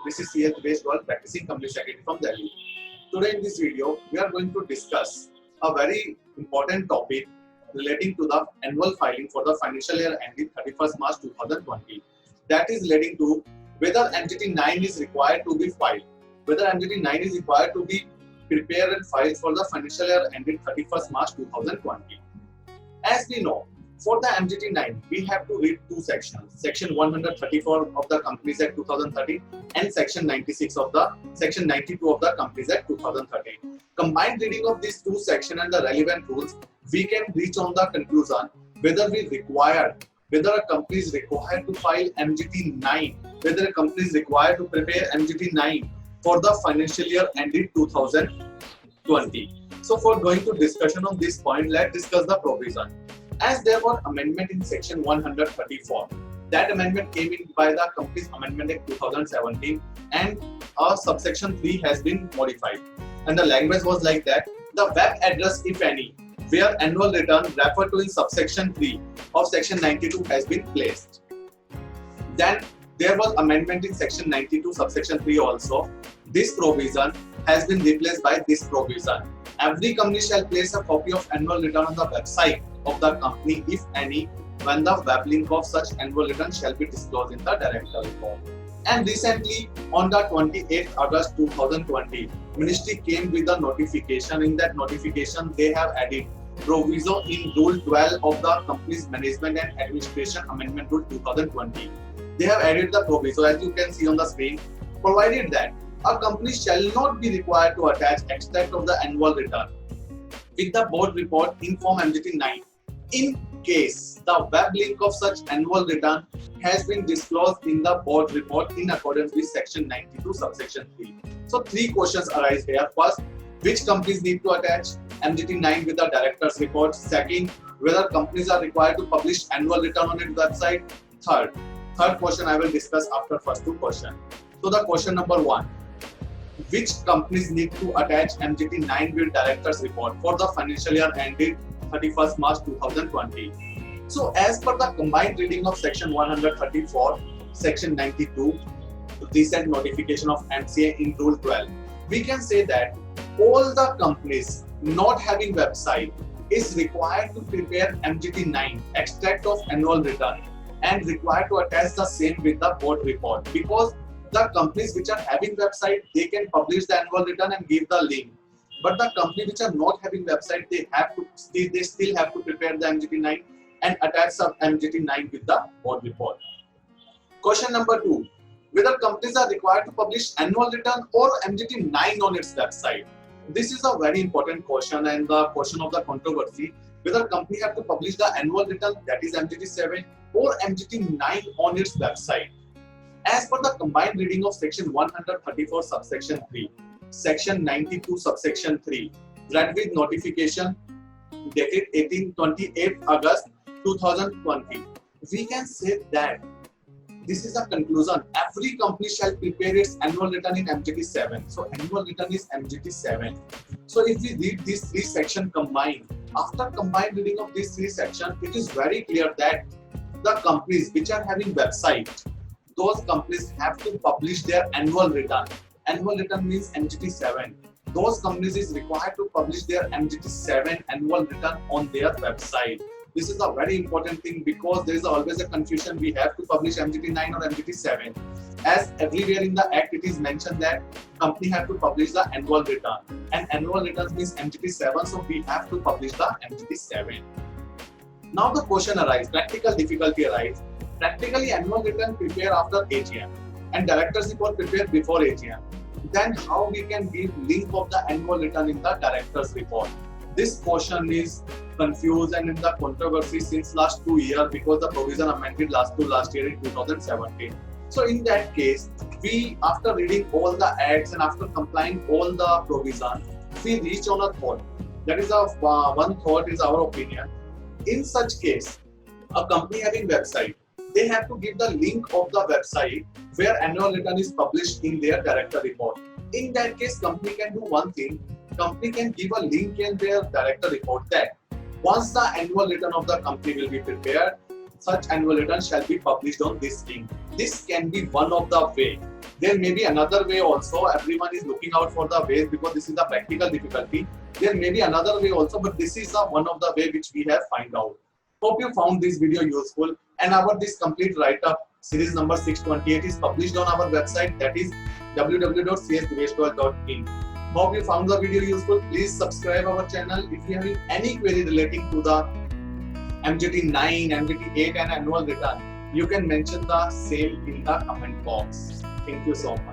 This is CH based world practicing company secretary from Delhi. Today in this video, we are going to discuss a very important topic relating to the annual filing for the financial year ending 31st March 2020. That is relating to whether MGT 9 is required to be filed, whether MGT 9 is required to be prepared and filed for the financial year ending 31st March 2020. As we know, for the MGT 9, we have to read two sections, Section 134 of the Companies Act 2013 and Section 92 of the Companies Act 2013. Combined reading of these two sections and the relevant rules, we can reach on the conclusion whether a company is required to file MGT 9, whether a company is required to prepare MGT 9 for the financial year ending 2020. So for going to discussion on this point, let's discuss the provision. As there was amendment in section 134, that amendment came in by the Companies Amendment Act 2017 and a subsection 3 has been modified. And the language was like that, the web address, if any, where annual return referred to in subsection 3 of section 92 has been placed. Then there was amendment in section 92 subsection 3 also. This provision has been replaced by this provision. Every company shall place a copy of annual return on the website of the company, if any, when the web link of such annual return shall be disclosed in the director report. And recently, on the 28th August 2020, Ministry came with a notification. In that notification, they have added proviso in Rule 12 of the Companies Management and Administration Amendment Rule 2020. They have added the proviso, as you can see on the screen, provided that a company shall not be required to attach extract of the annual return with the board report in Form MGT 9 in case the web link of such annual return has been disclosed in the board report in accordance with section 92 subsection 3. So three questions arise here. First, which companies need to attach MGT 9 with the director's report? Second, whether companies are required to publish annual return on its website? Third question I will discuss after first two questions. So the question number 1, which companies need to attach MGT 9 with director's report for the financial year ended 31st March 2020. So as per the combined reading of section 134, section 92, recent notification of MCA in Rule 12, we can say that all the companies not having website is required to prepare MGT 9, extract of annual return, and required to attach the same with the board report, because the companies which are having website, they can publish the annual return and give the link. But the company which are not having website, they still have to prepare the MGT 9 and attach some MGT 9 with the board report. Question number 2, whether companies are required to publish annual return or MGT 9 on its website. This is a very important question and the question of the controversy, whether company have to publish the annual return, that is MGT 7, or MGT 9 on its website. As per the combined reading of section 134 subsection 3, section 92 subsection 3, read with notification dated 28th August 2020, we can say that this is a conclusion. Every company shall prepare its annual return in MGT 7. So annual return is MGT 7. So if we read these three sections combined, after combined reading of these three sections, it is very clear that the companies which are having website, those companies have to publish their annual return. Annual return means MGT 7. Those companies is required to publish their MGT 7 annual return on their website. This is a very important thing because there is always a confusion. We have to publish MGT 9 or MGT 7. As everywhere in the Act, it is mentioned that company have to publish the annual return. And annual return means MGT 7, so we have to publish the MGT 7. Now the question arises, practical difficulty arises. Practically, annual return prepare after AGM and director's report prepare before AGM. Then how we can give link of the annual return in the director's report? This portion is confused and in the controversy since last 2 years because the provision amended last year in 2017. So in that case, we after reading all the acts and after complying all the provisions, we reach on a thought. That is one thought is our opinion. In such case, a company having website, they have to give the link of the website where annual return is published in their director report. In that case, company can do one thing. Company can give a link in their director report that once the annual return of the company will be prepared, such annual return shall be published on this link. This can be one of the way There may be another way also. Everyone is looking out for the ways because this is the practical difficulty. There may be another way also, but this is one of the way which we have find out. Hope you found this video useful, and this complete write-up series number 628 is published on our website, that is www.csdiveshgowal.in. Hope you found the video useful. Please subscribe our channel. If you have any query relating to the MJT 9, MJT 8 and annual return, you can mention the same in the comment box. Thank you so much.